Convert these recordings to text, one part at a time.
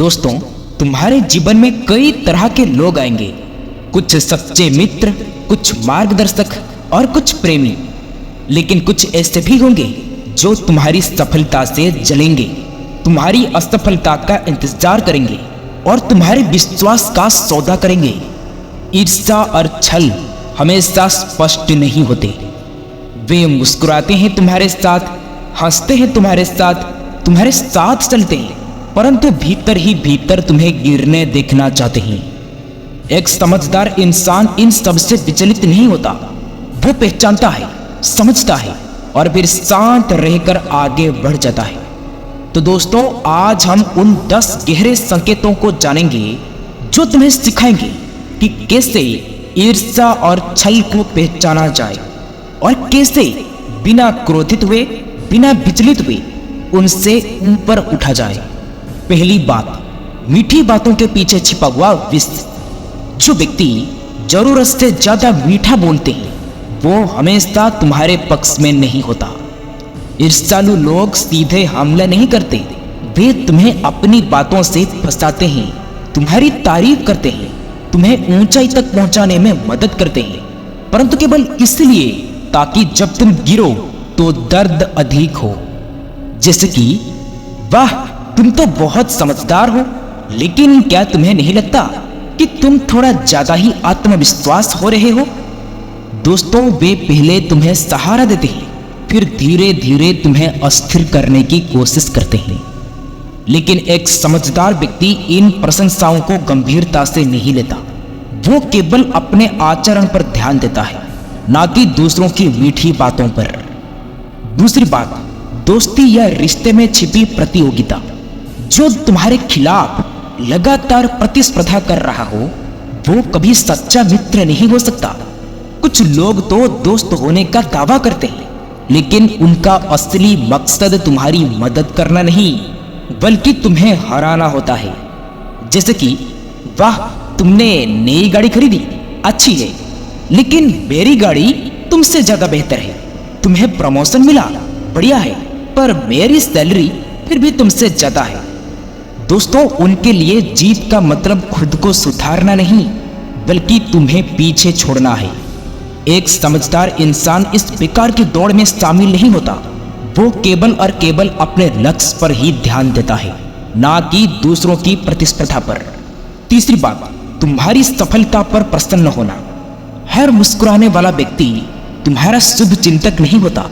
दोस्तों, तुम्हारे जीवन में कई तरह के लोग आएंगे। कुछ सच्चे मित्र, कुछ मार्गदर्शक और कुछ प्रेमी। लेकिन कुछ ऐसे भी होंगे जो तुम्हारी सफलता से जलेंगे, तुम्हारी असफलता का इंतजार करेंगे और तुम्हारे विश्वास का सौदा करेंगे। ईर्ष्या और छल हमेशा स्पष्ट नहीं होते। वे मुस्कुराते हैं तुम्हारे साथ, हंसते हैं तुम्हारे साथ चलते हैं, परंतु भीतर ही भीतर तुम्हें गिरने देखना चाहते हैं। एक समझदार इंसान इन सब से विचलित नहीं होता। वो पहचानता है, समझता है और फिर शांत रहकर आगे बढ़ जाता है। तो दोस्तों, आज हम उन 10 गहरे संकेतों को जानेंगे जो तुम्हें सिखाएंगे कि कैसे ईर्ष्या और छल को पहचाना जाए और कैसे बिना क्रोधित हुए, बिना विचलित हुए उनसे ऊपर उठा जाए। पहली बात, मीठी बातों के पीछे छिपा हुआ विष। जो व्यक्ति जरूरत से ज्यादा मीठा बोलते हैं वो हमेशा तुम्हारे पक्ष में नहीं होता। ईर्ष्यालु लोग सीधे हमला नहीं करते, वे तुम्हें अपनी बातों से फंसाते हैं, तुम्हारी तारीफ करते हैं, तुम्हें ऊंचाई तक पहुंचाने में मदद करते हैं, परंतु केवल इसलिए ताकि जब तुम गिरो तो दर्द अधिक हो। जैसे कि वाह, तुम तो बहुत समझदार हो, लेकिन क्या तुम्हें नहीं लगता कि तुम थोड़ा ज्यादा ही आत्मविश्वास हो रहे हो? दोस्तों, वे पहले तुम्हें सहारा देते हैं, फिर धीरे धीरे तुम्हें अस्थिर करने की कोशिश करते हैं। लेकिन एक समझदार व्यक्ति इन प्रशंसाओं को गंभीरता से नहीं लेता। वो केवल अपने आचरण पर ध्यान देता है, ना कि दूसरों की मीठी बातों पर। दूसरी बात, दोस्ती या रिश्ते में छिपी प्रतियोगिता। जो तुम्हारे खिलाफ लगातार प्रतिस्पर्धा कर रहा हो वो कभी सच्चा मित्र नहीं हो सकता। कुछ लोग तो दोस्त होने का दावा करते हैं, लेकिन उनका असली मकसद तुम्हारी मदद करना नहीं बल्कि तुम्हें हराना होता है। जैसे कि वाह, तुमने नई गाड़ी खरीदी, अच्छी है, लेकिन मेरी गाड़ी तुमसे ज्यादा बेहतर है। तुम्हें प्रमोशन मिला, बढ़िया है, पर मेरी सैलरी फिर भी तुमसे ज्यादा है। दोस्तों, उनके लिए जीत का मतलब खुद को सुधारना नहीं बल्कि तुम्हें पीछे छोड़ना है। एक समझदार इंसान इस बेकार की दौड़ में शामिल नहीं होता। वो केवल और केवल अपने लक्ष्य पर ही ध्यान देता है, ना कि दूसरों की प्रतिस्पर्धा पर। तीसरी बात, तुम्हारी सफलता पर प्रसन्न होना। हर मुस्कुराने वाला व्यक्ति तुम्हारा शुभ चिंतक नहीं होता।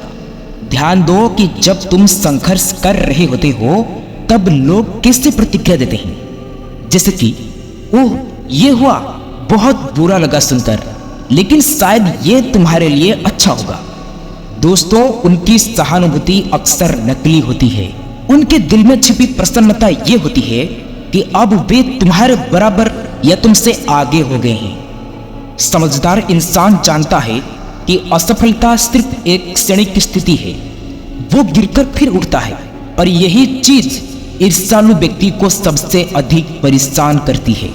ध्यान दो कि जब तुम संघर्ष कर रहे होते हो तब लोग कैसे प्रतिक्रिया देते हैं। जैसे कि ओह, ये हुआ, बहुत बुरा लगा सुनकर, लेकिन शायद ये तुम्हारे लिए अच्छा होगा। दोस्तों, उनकी सहानुभूति अक्सर नकली होती है। उनके दिल में छिपी प्रसन्नता ये होती है कि अब वे तुम्हारे बराबर या तुमसे आगे हो गए हैं। समझदार इंसान जानता है कि असफलता सिर्फ एक क्षणिक स्थिति है। वो गिरकर फिर उठता है और यही चीज ईर्ष्यालु व्यक्ति को सबसे अधिक परेशान करती है।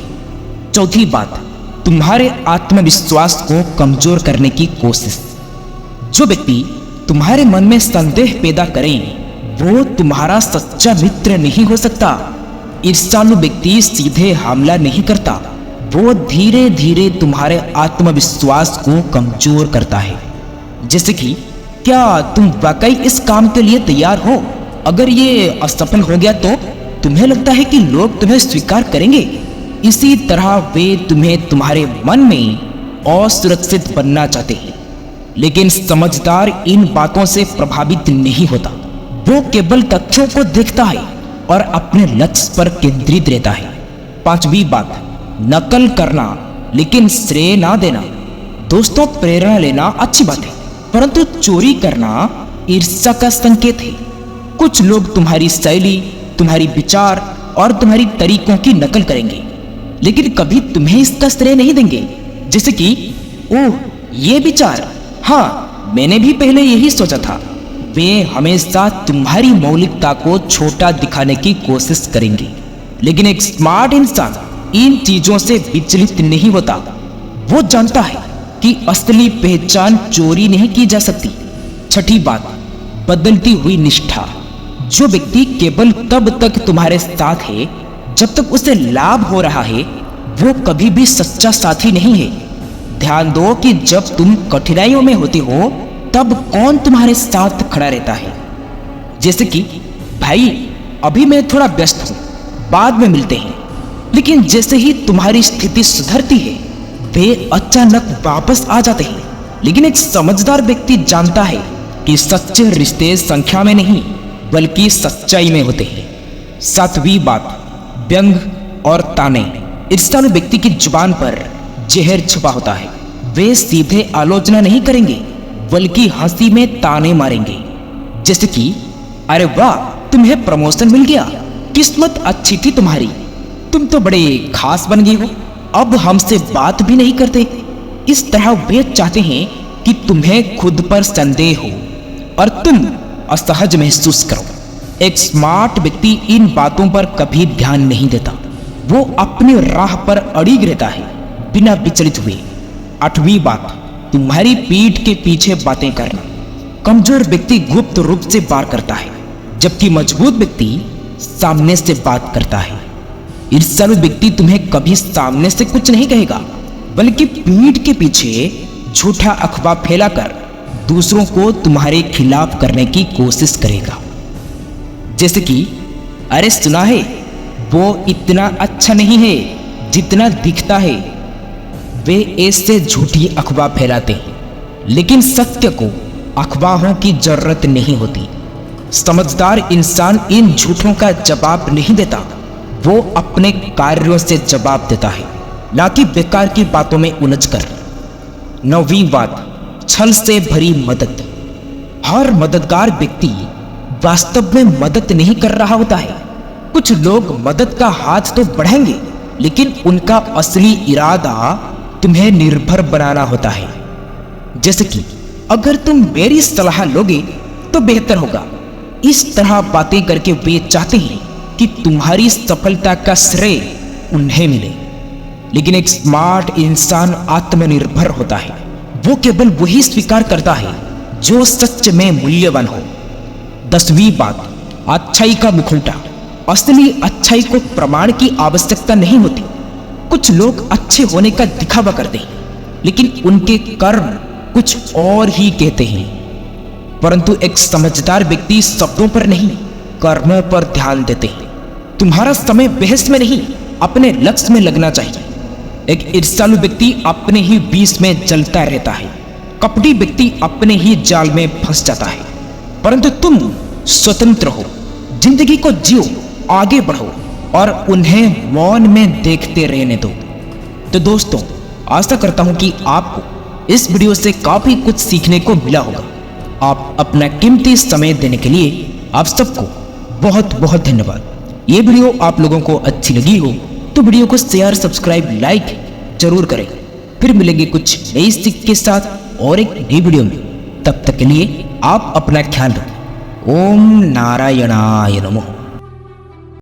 चौथी बात, तुम्हारे आत्मविश्वास को कमजोर करने की कोशिश। जो व्यक्ति तुम्हारे मन में संदेह पैदा करे वो तुम्हारा सच्चा मित्र नहीं हो सकता। ईर्ष्यालु व्यक्ति सीधे हमला नहीं करता, वो धीरे धीरे तुम्हारे आत्मविश्वास को कमजोर करता है। जैसे कि क्या तुम वाकई इस काम के लिए तैयार हो? अगर ये असफल हो गया तो तुम्हें लगता है कि लोग तुम्हें स्वीकार करेंगे। इसी तरह वे तुम्हें तुम्हारे मन में असुरक्षित बनना चाहते हैं। लेकिन समझदार इन बातों से प्रभावित नहीं होता। वो केवल तथ्यों को देखता है और अपने लक्ष्य पर केंद्रित रहता है। पांचवी बात, नकल करना लेकिन श्रेय ना देना। दोस्तों, प्रेरणा लेना अच्छी बात है, परंतु चोरी करना ईर्ष्या का संकेत है। कुछ लोग तुम्हारी शैली, तुम्हारी विचार और तुम्हारी तरीकों की नकल करेंगे, लेकिन कभी तुम्हें इसका श्रेय नहीं देंगे। जैसे कि ओह, ये विचार, हाँ, मैंने भी पहले यही सोचा था। वे हमेशा तुम्हारी मौलिकता को छोटा दिखाने की कोशिश करेंगे। लेकिन एक स्मार्ट इंसान इन चीजों से विचलित नहीं होता। वो जानता है कि असली पहचान चोरी नहीं की जा सकती। छठी बात, बदलती हुई निष्ठा। जो व्यक्ति केवल तब तक तुम्हारे साथ है जब तक उसे लाभ हो रहा है वो कभी भी सच्चा साथी नहीं है। ध्यान दो कि जब तुम कठिनाइयों में होते हो तब कौन तुम्हारे साथ खड़ा रहता है। जैसे कि भाई अभी मैं थोड़ा व्यस्त हूं, बाद में मिलते हैं। लेकिन जैसे ही तुम्हारी स्थिति सुधरती है वे अचानक वापस आ जाते हैं। लेकिन एक समझदार व्यक्ति जानता है कि सच्चे रिश्ते संख्या में नहीं बल्कि सच्चाई में होते हैं। 7वीं बात, व्यंग और ताने। ईर्ष्यालु व्यक्ति की जुबान पर जहर छुपा होता है। वे सीधे आलोचना नहीं करेंगे बल्कि हंसी में ताने मारेंगे। जैसे कि अरे वाह तुम्हें प्रमोशन मिल गया, किस्मत अच्छी थी तुम्हारी, तुम तो बड़े खास बन गए हो, अब हमसे बात भी नहीं करते। इस तरह वे चाहते हैं कि तुम्हें खुद पर संदेह हो और तुम असहज महसूस करो। एक स्मार्ट व्यक्ति इन बातों पर कभी ध्यान नहीं देता। वो अपनी राह पर अड़िग रहता है बिना विचलित हुए। 8वीं बात, तुम्हारी पीठ के पीछे बातें करना। कमजोर व्यक्ति गुप्त रूप से बात करता है जबकि मजबूत व्यक्ति सामने से बात करता है। ईर्ष्यालु व्यक्ति तुम्हें कभी सामने से कुछ नहीं कहेगा बल्कि पीठ के पीछे झूठा अफवाह फैलाकर दूसरों को तुम्हारे खिलाफ करने की कोशिश करेगा। जैसे कि अरे सुना है वो इतना अच्छा नहीं है जितना दिखता है। वे ऐसे झूठी अफवाह फैलाते हैं लेकिन सत्य को अफवाहों की जरूरत नहीं होती। समझदार इंसान इन झूठों का जवाब नहीं देता, वो अपने कार्यों से जवाब देता है ना कि बेकार की बातों में उलझकर। 9वीं बात, छल से भरी मदद। हर मददगार व्यक्ति वास्तव में मदद नहीं कर रहा होता है। कुछ लोग मदद का हाथ तो बढ़ाएंगे लेकिन उनका असली इरादा तुम्हें निर्भर बनाना होता है। जैसे कि अगर तुम मेरी सलाह लोगे तो बेहतर होगा। इस तरह बातें करके वे चाहते हैं कि तुम्हारी सफलता का श्रेय उन्हें मिले। लेकिन एक स्मार्ट इंसान आत्मनिर्भर होता है। वो केवल वही स्वीकार करता है जो सच में मूल्यवान हो। 10वीं बात, अच्छाई का मुखौटा। असली अच्छाई को प्रमाण की आवश्यकता नहीं होती। कुछ लोग अच्छे होने का दिखावा करते हैं लेकिन उनके कर्म कुछ और ही कहते हैं। परंतु एक समझदार व्यक्ति शब्दों पर नहीं कर्मों पर ध्यान देते हैं। तुम्हारा समय बहस में नहीं अपने लक्ष्य में लगना चाहिए। एक ईर्ष्यालु व्यक्ति अपने ही बीच में जलता रहता है। कपटी व्यक्ति अपने ही जाल में फंस जाता है। परंतु तुम स्वतंत्र हो, जिंदगी को जियो, आगे बढ़ो और उन्हें मौन में देखते रहने दो। तो दोस्तों, आशा करता हूं कि आपको इस वीडियो से काफी कुछ सीखने को मिला होगा। आप अपना कीमती समय देने के लिए आप सबको बहुत बहुत धन्यवाद। ये वीडियो आप लोगों को अच्छी लगी हो तो वीडियो को शेयर, सब्सक्राइब, लाइक जरूर करें। फिर मिलेंगे कुछ नई सीख के साथ और एक नई वीडियो में। तब तक के लिए आप अपना ख्याल रखें। ओम नारायणाय नमः।